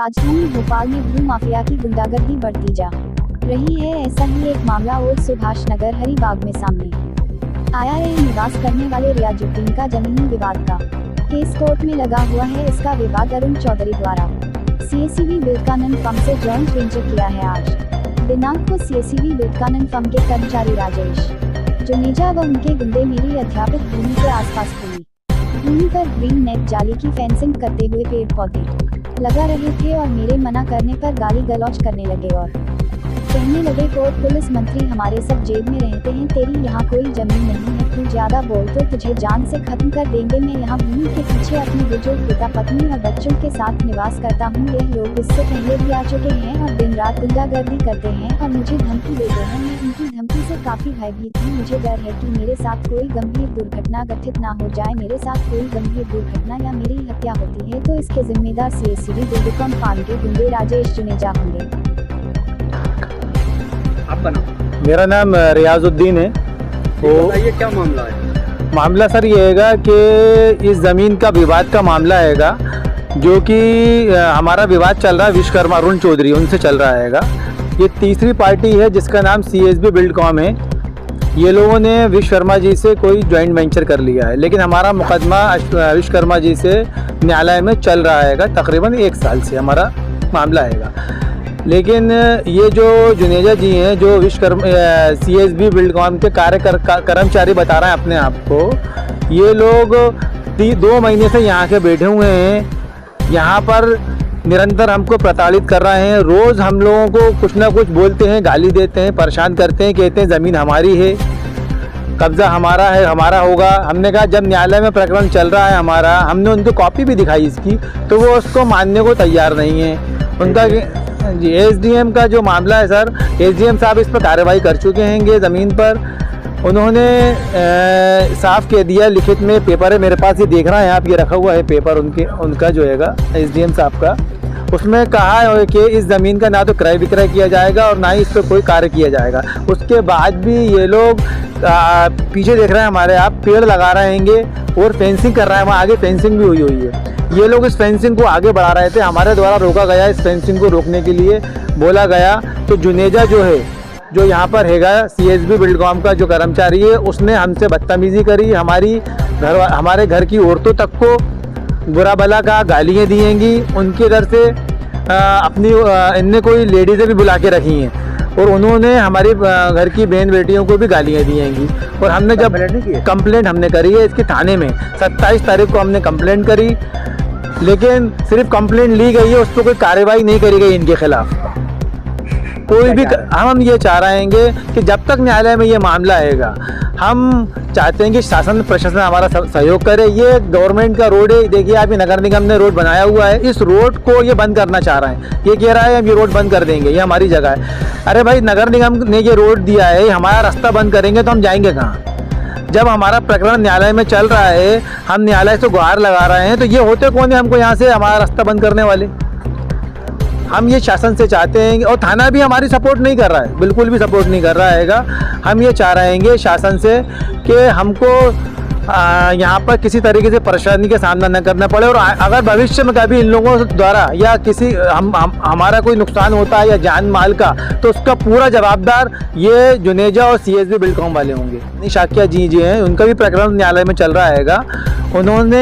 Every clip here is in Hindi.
राजधानी भोपाल में भू माफिया की गुंडागर्दी बढ़ती जा रही है। ऐसा ही एक मामला ओल्ड सुभाष नगर हरिबाग में सामने आया है। निवास करने वाले रियाजुद्दीन का जमीनी विवाद का केस कोर्ट में लगा हुआ है। इसका विवाद अरुण चौधरी द्वारा सीएसईबी विवेकानंद फर्म से जॉइंट वेंचर किया है। आज दिनांक को सीएसईबी विवेकानंद फर्म के कर्मचारी राजेश जुनेजा व उनके गुंडे मेरी अध्यापित भूमि के आसपास खुली भूमि पर ग्रीन नेट जाली की फेंसिंग करते हुए पेड़ पौधे लगा रहे थे और मेरे मना करने पर गाली गलौज करने लगे और कहने लगे कोर्ट पुलिस मंत्री हमारे सब जेब में रहते हैं, तेरी यहाँ कोई जमीन नहीं है, तू ज्यादा बोल तो तुझे जान से खत्म कर देंगे। मैं यहाँ भूमि के पीछे अपने बुजुर्ग पिता पत्नी और बच्चों के साथ निवास करता हूँ। यह लोग इससे पहले भी आ चुके हैं और दिन रात गुंडागर्दी करते हैं और मुझे धमकी देते हैं। मैं उनकी धमकी से काफी भयभीत हूँ। मुझे डर है कि मेरे साथ कोई गंभीर दुर्घटना घटित ना हो जाए। मेरे साथ कोई गंभीर दुर्घटना या मेरी हत्या होती है तो इसके जिम्मेदार सीएसईबी विवेकानंद फर्म के गुंडे राजेश जुनेजा होंगे। आपका नाम? मेरा नाम रियाजुद्दीन है। तो बताइए क्या मामला है? मामला सर ये हैगा कि इस ज़मीन का विवाद का मामला हैगा, जो कि हमारा विवाद चल रहा है विश्वकर्मा अरुण चौधरी उनसे चल रहा हैगा। ये तीसरी पार्टी है जिसका नाम सीएसबी बिल्डकॉम है। ये लोगों ने विश्वकर्मा जी से कोई जॉइंट वेंचर कर लिया है, लेकिन हमारा मुकदमा विश्वकर्मा जी से न्यायालय में चल रहा हैगा। तकरीबन 1 साल से हमारा मामला हैगा। लेकिन ये जो जुनेजा जी हैं, जो विश्वकर्मा सीएसबी बिल्डकॉम के कर्मचारी बता रहे हैं अपने आप को, ये लोग 2 महीने से यहाँ के बैठे हुए हैं। यहाँ पर निरंतर हमको प्रताड़ित कर रहे हैं। रोज़ हम लोगों को कुछ ना कुछ बोलते हैं, गाली देते हैं, परेशान करते हैं, कहते हैं ज़मीन हमारी है, कब्ज़ा हमारा है, हमारा होगा। हमने कहा जब न्यायालय में प्रकरण चल रहा है हमारा, हमने उनको कॉपी भी दिखाई इसकी, तो वो उसको मानने को तैयार नहीं है। उनका जी एसडीएम का जो मामला है सर, एसडीएम साहब इस पर कार्रवाई कर चुके हैं ज़मीन पर। उन्होंने साफ कह दिया, लिखित में पेपर है मेरे पास, ये देख रहे हैं आप, ये रखा हुआ है पेपर उनका जो हैगा एसडीएम साहब का। उसमें कहा है कि इस ज़मीन का ना तो क्रय विक्रय किया जाएगा और ना ही इस पर कोई कार्य किया जाएगा। उसके बाद भी ये लोग पीछे देख रहे हैं हमारे, आप पेड़ लगा रहेंगे और फेंसिंग कर रहे हैं। वहाँ आगे फेंसिंग भी हुई है। ये लोग इस फेंसिंग को आगे बढ़ा रहे थे, हमारे द्वारा रोका गया। इस फेंसिंग को रोकने के लिए बोला गया तो जुनेजा जो है, जो यहाँ पर हैगा सीएसबी बिल्डकॉम का जो कर्मचारी है, उसने हमसे बदतमीजी करी। हमारे घर की औरतों तक को बुरा भला कहा, गालियाँ दिएंगी। उनके घर से इनने कोई लेडीज़ें भी बुला के रखी हैं और उन्होंने हमारी घर की बहन बेटियों को भी गालियाँ दिएंगी। और हमने जब कंप्लेंट हमने करी है इसकी थाने में, 27 तारीख को हमने कंप्लेंट करी, लेकिन सिर्फ कंप्लेंट ली गई है, उस पर कोई कार्रवाई नहीं करी गई इनके खिलाफ कोई भी। हम ये चाह रहे हैं कि जब तक न्यायालय में ये मामला आएगा, हम चाहते हैं कि शासन प्रशासन हमारा सहयोग करे। ये गवर्नमेंट का रोड है, देखिए आप, ये नगर निगम ने रोड बनाया हुआ है, इस रोड को ये बंद करना चाह रहे हैं। ये कह रहा है हम ये रोड बंद कर देंगे, ये हमारी जगह है। अरे भाई, नगर निगम ने ये रोड दिया है, हमारा रास्ता बंद करेंगे तो हम जाएंगे कहाँ? जब हमारा प्रकरण न्यायालय में चल रहा है, हम न्यायालय से गुहार लगा रहे हैं, तो ये होते कौन है हमको यहाँ से हमारा रास्ता बंद करने वाले? हम ये शासन से चाहते हैं, और थाना भी हमारी सपोर्ट नहीं कर रहा है, बिल्कुल भी सपोर्ट नहीं कर रहा हैगा। हम ये चाह रहे हैं शासन से कि हमको यहाँ पर किसी तरीके से परेशानी का सामना न करना पड़े, और अगर भविष्य में कभी इन लोगों द्वारा या किसी हमारा कोई नुकसान होता है या जान माल का, तो उसका पूरा जवाबदार ये जुनेजा और सीएसबी बिल्डकॉम वाले होंगे। शाक्या जी हैं, उनका भी प्रकरण न्यायालय में चल रहा हैगा। उन्होंने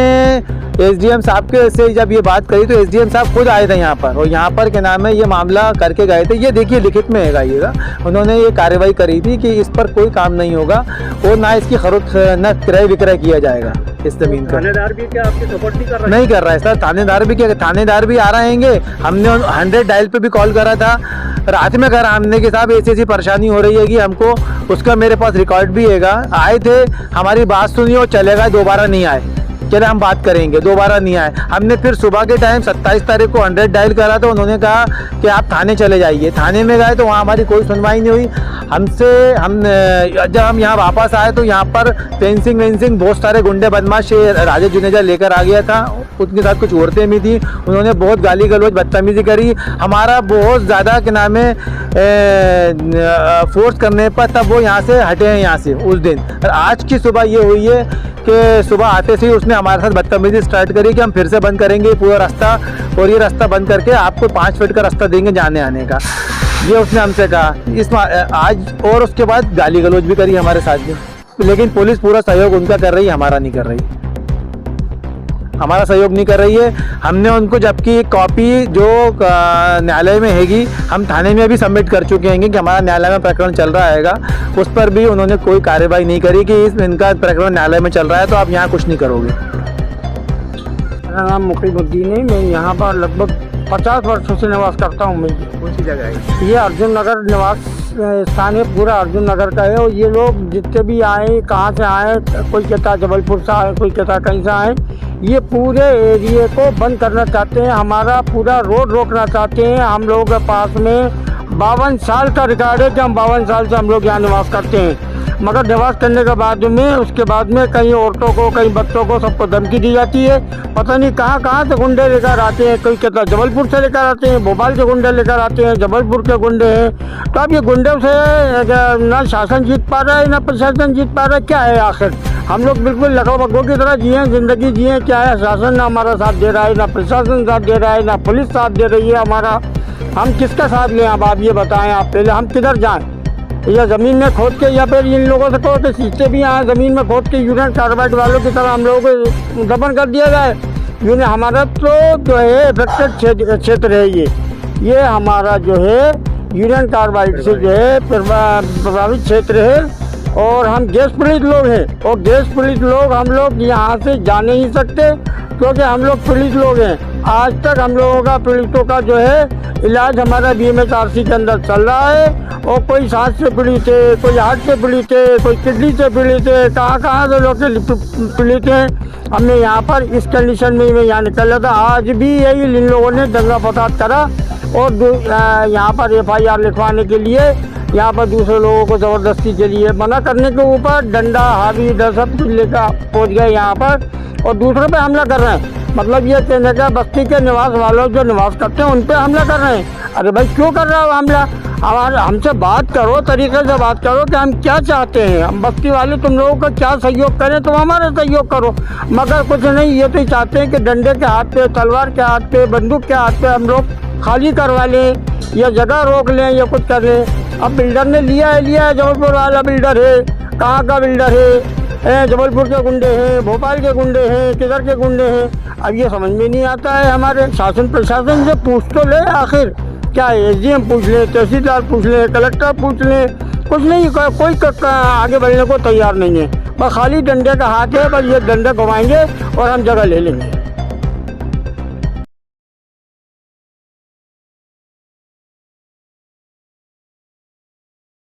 एसडीएम साहब के से जब ये बात करी तो एसडीएम साहब खुद आए थे यहाँ पर, और यहाँ पर क्या नाम है, ये मामला करके गए थे। ये देखिए लिखित में हैगा, उन्होंने ये कार्रवाई करी थी कि इस पर कोई काम नहीं होगा और ना इसकी खरीद न क्रय विक्रय किया जाएगा इस जमीन का। थानेदार भी क्या आपकी सपोर्ट नहीं कर रहा है? नहीं कर रहा है सर, थानेदार भी क्या, थानेदार भी आ रहेंगे। हमने 100 डायल पे भी कॉल करा था, रात में करा हमने कि साहब ऐसी परेशानी हो रही है कि हमको, उसका मेरे पास रिकॉर्ड भी हैगा। आए थे, हमारी बात सुनी और चले गए, दोबारा नहीं आए। चले हम बात करेंगे, दोबारा नहीं आए। हमने फिर सुबह के टाइम 27 तारीख को 100 डायल करा तो उन्होंने कहा कि आप थाने चले जाइए। थाने में गए तो वहाँ हमारी कोई सुनवाई नहीं हुई जब हम यहाँ वापस आए तो यहाँ पर फेंसिंग वेंसिंग बहुत सारे गुंडे बदमाश राजेश जुनेजा लेकर आ गया था। उनके साथ कुछ औरतें भी थी, उन्होंने बहुत गाली गलौज बदतमीजी करी। हमारा बहुत ज़्यादा क्या नाम है फोर्स करने पर तब वो यहाँ से हटे हैं, यहाँ से उस दिन। और आज की सुबह ये हुई है कि सुबह आते से ही उसने हमारे साथ बदतमीजी स्टार्ट करी कि हम फिर से बंद करेंगे पूरा रास्ता, और ये रास्ता बंद करके आपको 5 फीट का रास्ता देंगे जाने आने का, ये उसने हमसे कहा। आज और उसके बाद गाली गलौज भी करी हमारे साथ में, लेकिन पुलिस पूरा सहयोग उनका कर रही है, हमारा नहीं कर रही, हमारा सहयोग नहीं कर रही है। हमने उनको जबकि कॉपी जो न्यायालय में हैगी, हम थाने में भी सबमिट कर चुके हैं कि हमारा न्यायालय में प्रकरण चल रहा हैगा, उस पर भी उन्होंने कोई कार्रवाई नहीं करी कि इनका प्रकरण न्यायालय में चल रहा है तो आप यहाँ कुछ नहीं करोगे। मेरा नाम मुकीमुद्दीन है, मैं यहाँ पर लगभग 50 वर्षों से निवास करता हूँ। मैं कौन सी जगह है? ये अर्जुन नगर निवास स्थान है, पूरा अर्जुन नगर का है। और ये लोग जितने भी आए, कहाँ से आए, कोई कहता जबलपुर से आए, कोई कहता कहीं से आए, ये पूरे एरिए को बंद करना चाहते हैं, हमारा पूरा रोड रोकना चाहते हैं। हम लोगों के पास में 52 साल का रिकॉर्ड है कि हम 52 साल से हम लोग यहाँ निवास करते हैं, मगर निवास करने के बाद में उसके बाद में कई औरतों को, कई बच्चों को, सबको धमकी दी जाती है। पता नहीं कहाँ कहाँ से गुंडे लेकर आते हैं, कोई कहता जबलपुर से लेकर आते हैं, भोपाल के गुंडे लेकर आते हैं, जबलपुर के गुंडे हैं। तो अब ये गुंडे से ना शासन जीत पा रहा है ना प्रशासन जीत पा रहा है, क्या है आखिर? हम लोग बिल्कुल लकड़बग्गों की तरह जिए, ज़िंदगी जिए, क्या है? शासन ना हमारा साथ दे रहा है, ना प्रशासन साथ दे रहा है, ना पुलिस साथ दे रही है हमारा। हम किसका साथ लें? अब आप ये बताएं, आप पहले हम किधर जाएं? या ज़मीन में खोद के, या फिर इन लोगों से कहो कि सीखते भी आए ज़मीन में खोद के यूनियन कार्बाइड वालों की तरह हम लोगों को दफन कर दिया जाए। यूनियन हमारा तो जो है इफेक्टेड क्षेत्र है, ये हमारा जो है यूनियन कार्बाइड से जो है प्रभावित क्षेत्र है। और हम गैस पीड़ित लोग हैं, और गैस पीड़ित लोग हम लोग यहाँ से जा नहीं सकते क्योंकि हम लोग पीड़ित लोग हैं। आज तक हम लोगों का, पीड़ितों का जो है इलाज हमारा BMHRC के अंदर चल रहा है। और कोई सांस से पीड़ित है, कोई हार्ट से पीड़ित है, कोई किडनी से पीड़ित है, कहाँ से लोग पीड़ित हैं। हमने यहाँ पर इस कंडीशन में मैं यहाँ निकल रहा था, आज भी यही इन लोगों ने दंगा फसाद करा और यहाँ पर FIR लिखवाने के लिए, यहाँ पर दूसरे लोगों को ज़बरदस्ती के लिए मना करने के ऊपर डंडा, हावी, डर सब कुछ लेकर पहुँच गए यहाँ पर और दूसरों पे हमला कर रहे हैं। मतलब ये कहने का बस्ती के निवास वालों जो निवास करते हैं उन पे हमला कर रहे हैं। अरे भाई क्यों कर रहे हो हमला? हमसे बात करो, तरीके से बात करो कि हम क्या चाहते हैं, हम बस्ती वाले तुम लोगों का क्या सहयोग करें, तुम हमारा सहयोग करो। मगर कुछ नहीं, ये तो चाहते हैं कि डंडे के हाथ पे, तलवार के हाथ पे, बंदूक के हाथ पे हम लोग खाली करवा लें या जगह रोक लें या कुछ कर लें। अब बिल्डर ने लिया है, जबलपुर वाला बिल्डर है, कहाँ का बिल्डर है, जबलपुर के गुंडे हैं, भोपाल के गुंडे हैं, किधर के गुंडे हैं। अब ये समझ में नहीं आता है। हमारे शासन प्रशासन से पूछ तो ले आखिर, क्या है? SDM पूछ लें, तहसीलदार पूछ लें, कलेक्टर पूछ लें, कुछ नहीं, कोई आगे बढ़ने को तैयार नहीं है। बस खाली डंडे का हाथ है, बस ये डंडे घुमाएंगे और हम जगह ले लेंगे।